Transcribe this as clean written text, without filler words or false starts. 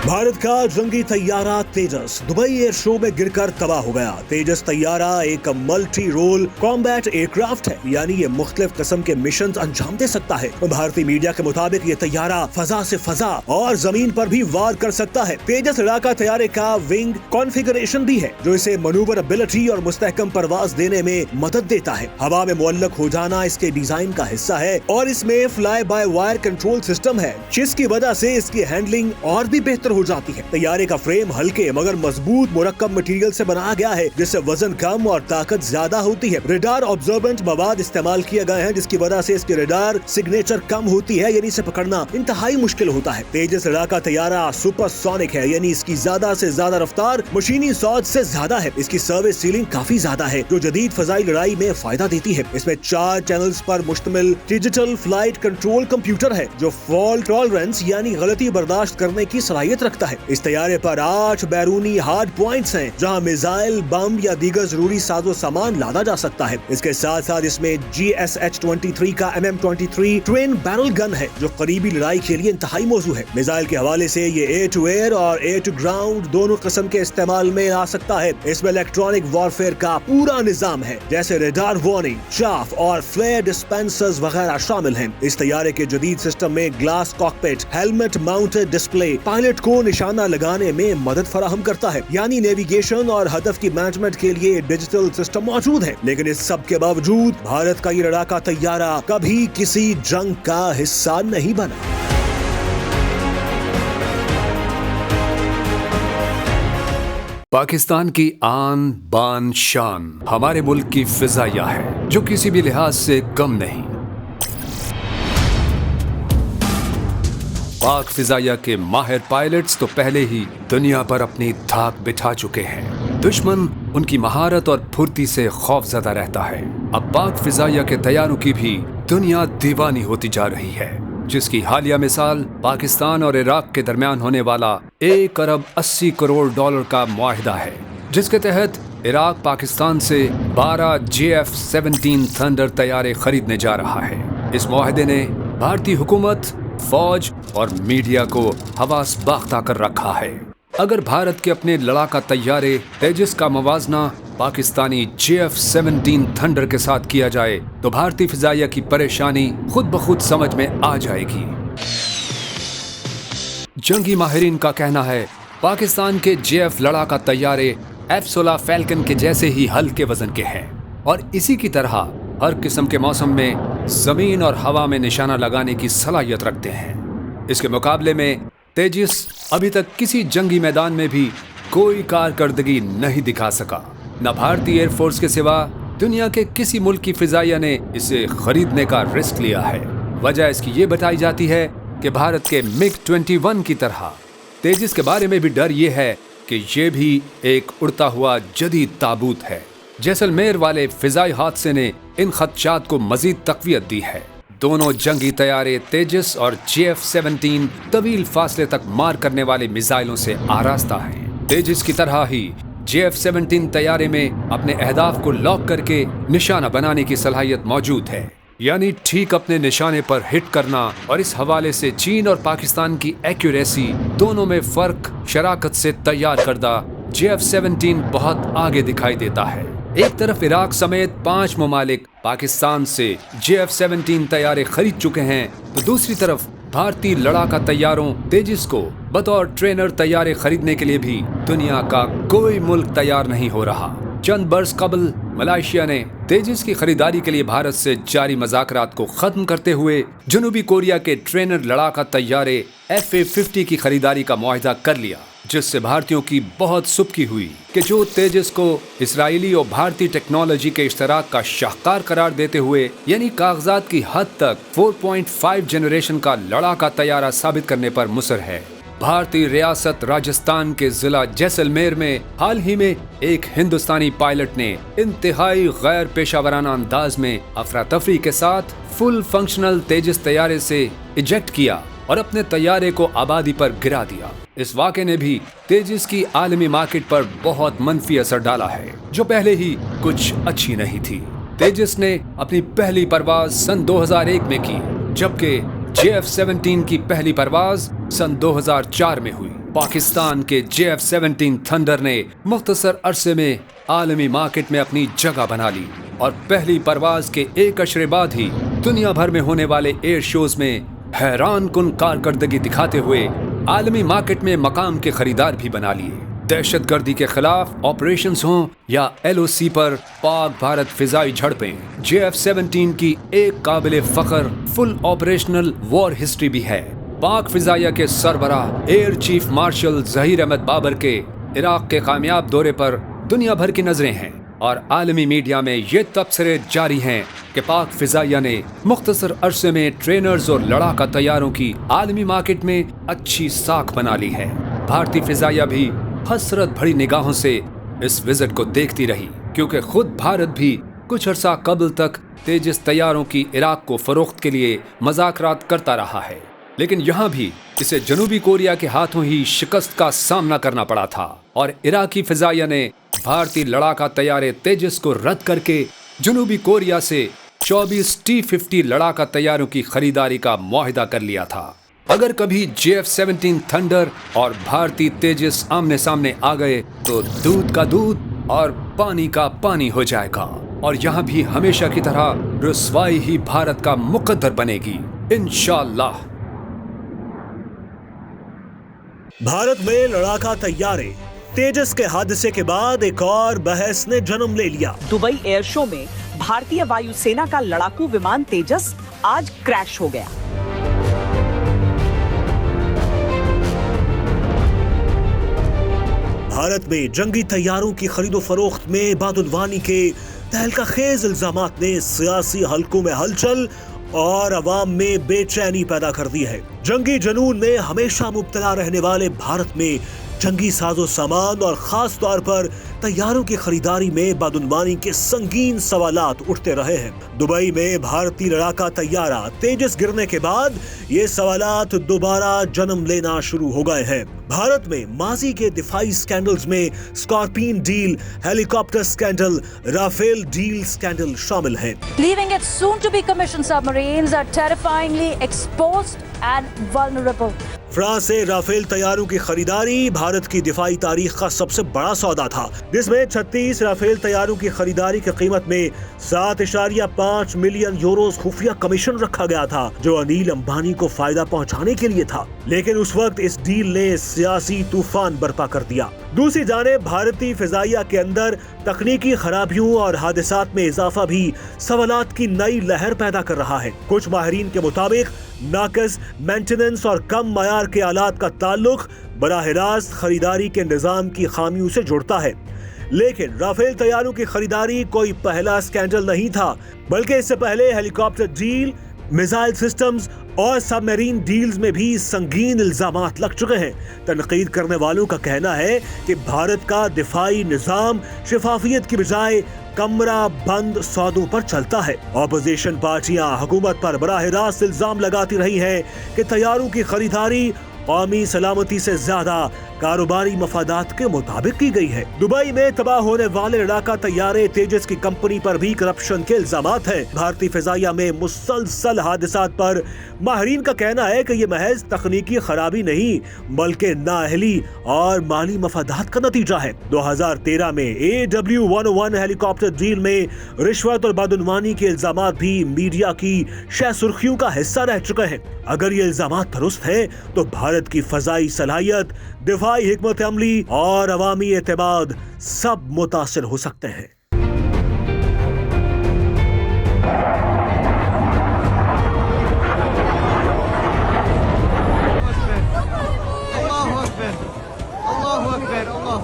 भारत का जंगी तैयारा तेजस Dubai air show में गिरकर तबाह हो गया। तेजस तैयारा एक मल्टी रोल कॉम्बैट एयरक्राफ्ट है, यानी ये मुख्तलिफ किस्म के मिशन अंजाम दे सकता है। भारतीय मीडिया के मुताबिक ये तैयारा फजा से फजा और जमीन पर भी वार कर सकता है। तेजस लड़ाका तैयारे का विंग कॉन्फ़िगरेशन भी है जो इसे मनूवरबिलिटी और मुस्तहकम परवाज देने में मदद देता है। हवा में मुअल्लक हो जाना इसके डिजाइन का हिस्सा है और इसमें fly by wire control system है, जिसकी वजह से इसकी हैंडलिंग और भी बेहतर हो जाती है। तैयारे का फ्रेम हल्के मगर मजबूत मुरक्कब मटेरियल से बनाया गया है, जिससे वजन कम और ताकत ज्यादा होती है। रेडार ऑब्जर्वेंट मवाद इस्तेमाल किए गए हैं, जिसकी वजह से इसकी रेडार सिग्नेचर कम होती है, यानी इसे पकड़ना इंतहाई मुश्किल होता है। तेजस लड़ाका तैयारा सुपरसोनिक है, यानी इसकी ज्यादा से ज्यादा रफ्तार मशीनी सौद से ज्यादा है। इसकी सर्विस सीलिंग काफी ज्यादा है, जो जदीद फजाई लड़ाई में फायदा देती है। इसमें 4 चैनल्स पर मुश्तमिल डिजिटल फ्लाइट कंट्रोल कंप्यूटर है, जो फॉल्ट टॉलरेंस यानी गलती बर्दाश्त करने की सलाहियत रखता है। इस तैयारे पर 8 बैरूनी हार्ड पॉइंट्स हैं, जहां मिसाइल, बम या दीगर जरूरी साजो सामान लादा जा सकता है। इसके साथ साथ इसमें GSH-23 का MM-23 ट्विन बैरल गन है, जो करीबी लड़ाई के लिए इंतहाई मौजू है। मिसाइल के हवाले से ये एयर टू एयर और एयर टू ग्राउंड दोनों किस्म के इस्तेमाल में आ सकता है। इसमें इलेक्ट्रॉनिक वॉरफेयर का पूरा निजाम है, जैसे रेडार वार्निंग, चाफ और फ्लेयर डिस्पेंसर्स वगैरह शामिल हैं। इस तैयारे के जदीद सिस्टम में glass cockpit, helmet mounted display pilot को निशाना लगाने में मदद फराहम करता है, यानी नेविगेशन और हदफ की मैनेजमेंट के लिए डिजिटल सिस्टम मौजूद है। लेकिन इस सब के बावजूद भारत का ये लड़ाका तैयारा कभी किसी जंग का हिस्सा नहीं बना। पाकिस्तान की आन बान शान हमारे मुल्क की फिजाइया है, जो किसी भी लिहाज से कम नहीं। पाक फिजाइया के माहिर पायलट्स तो पहले ही दुनिया पर अपनी धाक बिठा चुके हैं। दुश्मन उनकी महारत और फुर्ती से खौफजदा रहता है। अब पाक फिजाइया के तैयारों की भी दुनिया दीवानी होती जा रही है, जिसकी हालिया मिसाल पाकिस्तान और इराक के दरमियान होने वाला 1 अरब 80 करोड़ डॉलर का मुआहिदा है, जिसके तहत इराक पाकिस्तान से 12 JF-17 थंडर तैयारे खरीदने जा रहा है। इस मुआहिदे ने भारतीय हुकूमत, फौज और मीडिया को हवास बाख्ता कर रखा है। अगर भारत के अपने लड़ाका तैयारे तेजस का मवाजना पाकिस्तानी JF-17 थंडर के साथ किया जाए तो भारतीय फिजाइया की परेशानी खुद ब खुद समझ में आ जाएगी। जंगी माहिरीन का कहना है पाकिस्तान के JF लड़ाका तैयारे F-16 फैल्कन के जैसे ही हल्के वजन के हैं और इसी की तरह हर किस्म के मौसम में जमीन और हवा में निशाना लगाने की सलाहियत रखते हैं। इसके मुकाबले में तेजस अभी तक किसी जंगी मैदान में भी कोई कारकर्दगी नहीं दिखा सका। न भारतीय एयरफोर्स के सिवा दुनिया के किसी मुल्क की फिजाइया ने इसे खरीदने का रिस्क लिया है। वजह इसकी ये बताई जाती है कि भारत के MiG-21 की तरह तेजस के बारे में भी डर ये है कि ये भी एक उड़ता हुआ जदीद ताबूत है। जैसलमेर वाले फिजाई हादसे ने इन खदशात को मजीद तकवीत दी है। दोनों जंगी तैयारे तेजस और JF-17 तवील फासले तक मार करने वाले मिसाइलों से आरास्ता हैं। तेजस की तरह ही JF-17 तैयारे में अपने अहदाफ को लॉक करके निशाना बनाने की सलाहियत मौजूद है, यानी ठीक अपने निशाने पर हिट करना। और इस हवाले से चीन और पाकिस्तान की एक्यूरेसी दोनों में फर्क शराकत से तैयार करदा JF-17 बहुत आगे दिखाई देता है। एक तरफ इराक समेत 5 ममालिक पाकिस्तान से JF-17 तैयारे खरीद चुके हैं, तो दूसरी तरफ भारतीय लड़ाका तैयारों तेजस को बतौर ट्रेनर तैयारे खरीदने के लिए भी दुनिया का कोई मुल्क तैयार नहीं हो रहा। चंद बरस कबल मलेशिया ने तेजस की खरीदारी के लिए भारत से जारी मज़ाकरात को खत्म करते हुए जनूबी कोरिया के ट्रेनर लड़ाका तैयारे FA-50 की खरीदारी का मुआहिदा कर लिया, जिससे भारतीयों की बहुत सुबकी हुई कि जो तेजस को इसराइली और भारतीय टेक्नोलॉजी के इश्तराक का शाहकार करार देते हुए यानी कागजात की हद तक 4.5 जनरेशन का लड़ाका तैयारा साबित करने पर मुसर है। भारतीय रियासत राजस्थान के जिला जैसलमेर में हाल ही में एक हिंदुस्तानी पायलट ने इंतहाई गैर पेशावराना अंदाज में अफरा तफरी के साथ फुल फंक्शनल तेजस तैयारे से इजेक्ट किया और अपने तैयारे को आबादी पर गिरा दिया। इस वाक़े ने भी तेजस की आलमी मार्केट पर बहुत मनफी असर डाला है, जो पहले ही कुछ अच्छी नहीं थी। तेजस ने अपनी पहली परवाज सन 2001 में की, जबकि JF-17 की पहली परवाज सन 2004 में हुई पाकिस्तान के JF-17 थंडर ने मुख्तसर अरसे में आलमी मार्केट में अपनी जगह बना ली और पहली परवाज के एक अशरे बाद ही दुनिया भर में होने वाले एयर शोज में हैरान कुन कारकर्दगी दिखाते हुए आलमी मार्केट में मकाम के खरीदार भी बना लिए। दहशतगर्दी के खिलाफ ऑपरेशंस हों या LOC पर पाक भारत फिजाई झड़पें, JF-17 की एक काबिले फख्र फुल ऑपरेशनल वॉर हिस्ट्री भी है। पाक फिजाइया के सरबराह air chief marshal Zaheer Ahmed Babar के इराक के कामयाब दौरे पर दुनिया भर की नजरें हैं और आलमी मीडिया में ये तबसरे जारी हैं कि पाक फिजाइया ने मुख्तसर अरसे में ट्रेनर्स और लड़ाका तैयारों की आलमी मार्केट में अच्छी साख बना ली है। भारतीय फिजाइया भी हसरत भरी निगाहों से इस विजिट को देखती रही, क्योंकि खुद भारत भी कुछ अरसा कबल तक तेजस तैयारों की इराक को फरोख्त के लिए मज़ाकरात करता रहा है, लेकिन यहाँ भी इसे जनूबी कोरिया के हाथों ही शिकस्त का सामना करना पड़ा था और इराकी फिजाइया ने भारतीय लड़ाका तैयारे तेजस को रद्द करके जनूबी कोरिया से 24 T-50 लड़ाका तैयारों की खरीदारी का मुआहिदा कर लिया था। अगर कभी JF-17 थंडर और भारतीय तेजस आमने सामने आ गए तो दूध का दूध और पानी का पानी हो जाएगा और यहाँ भी हमेशा की तरह रुसवाई ही भारत का मुकद्दर बनेगी इंशाअल्लाह। भारत में लड़ाका तैयारे तेजस के हादसे के बाद एक और बहस ने जन्म ले लिया। दुबई एयर शो में भारतीय वायुसेना का लड़ाकू विमान तेजस आज क्रैश हो गया। भारत में जंगी तैयारों की खरीदो फरोख्त में बदउनवानी के तहलकाखेज इल्जामात ने सियासी हलकों में हलचल और अवाम में बेचैनी पैदा कर दी है। जंगी जुनून में हमेशा मुब्तला रहने वाले भारत में जंगी साजो सामान और खास तौर पर तैयारों की खरीदारी में बदउनवानी के संगीन सवालात उठते रहे हैं। दुबई में भारतीय लड़ाका तैयारा तेजस गिरने के बाद ये सवालात दोबारा जन्म लेना शुरू हो गए हैं। भारत में माजी के दिफाई स्कैंडल्स में scorpion deal, helicopter scandal, Rafale deal scandal शामिल है। Leaving its soon-to-be commissioned submarines are terrifyingly exposed and vulnerable. France से राफेल तैयारों की खरीदारी भारत की दिफाई तारीख का सबसे बड़ा सौदा था, जिसमें 36 राफेल तैयारों की खरीदारी की कीमत में 7.5 मिलियन यूरोस खुफिया कमीशन रखा गया था, जो अनिल अंबानी को फायदा पहुंचाने के लिए था। लेकिन उस वक्त इस डील ने सियासी तूफान बर्पा कर दिया। दूसरी जानिब भारतीय फिजाइया के अंदर तकनीकी खराबियों और हादसात में इजाफा भी सवालात की नई लहर पैदा कर रहा है। कुछ माहिरीन के मुताबिक नाकस मेंटेनेंस और कम मयार के आलात का ताल्लुक बराह रास्त खरीदारी के निजाम की खामियों से जुड़ता है। लेकिन राफेल तैयारों की खरीदारी कोई पहला स्कैंडल नहीं था, बल्कि इससे पहले हेलीकॉप्टर डील, मिसाइल सिस्टम्स और सबमरीन डील्स में भी संगीन इल्जामात लग चुके हैं। तनकीद करने वालों का कहना है कि भारत का दिफाई निजाम शफाफियत की बजाय कमरा बंद सौदों पर चलता है। ऑपोजिशन पार्टियां हुकूमत पर बराह रास्त इल्जाम लगाती रही हैं कि तैयारों की खरीदारी कौमी सलामती से ज्यादा कारोबारी मफादात के मुताबिक की गई है। दुबई में तबाह होने वाले लड़ाका तैयारे तेजस की कंपनी पर भी करप्शन के इल्जामात हैं। भारतीय फिजाइया में मुसलसल हादसात पर माहिरीन का कहना है कि ये महज तकनीकी खराबी नहीं, बल्कि नाअहली और माली मफादात का नतीजा है। 2013 में AW101 हेलीकॉप्टर डील में रिश्वत और बदउनवानी के इल्जामात भी मीडिया की शह सुर्खियों का हिस्सा रह चुके हैं। अगर ये इल्जामात दुरुस्त हैं, तो भारत की फजाई सलाहियत, दिफाई हिकमत अमली और अवामी एतमाद सब मुतासिर हो सकते हैं।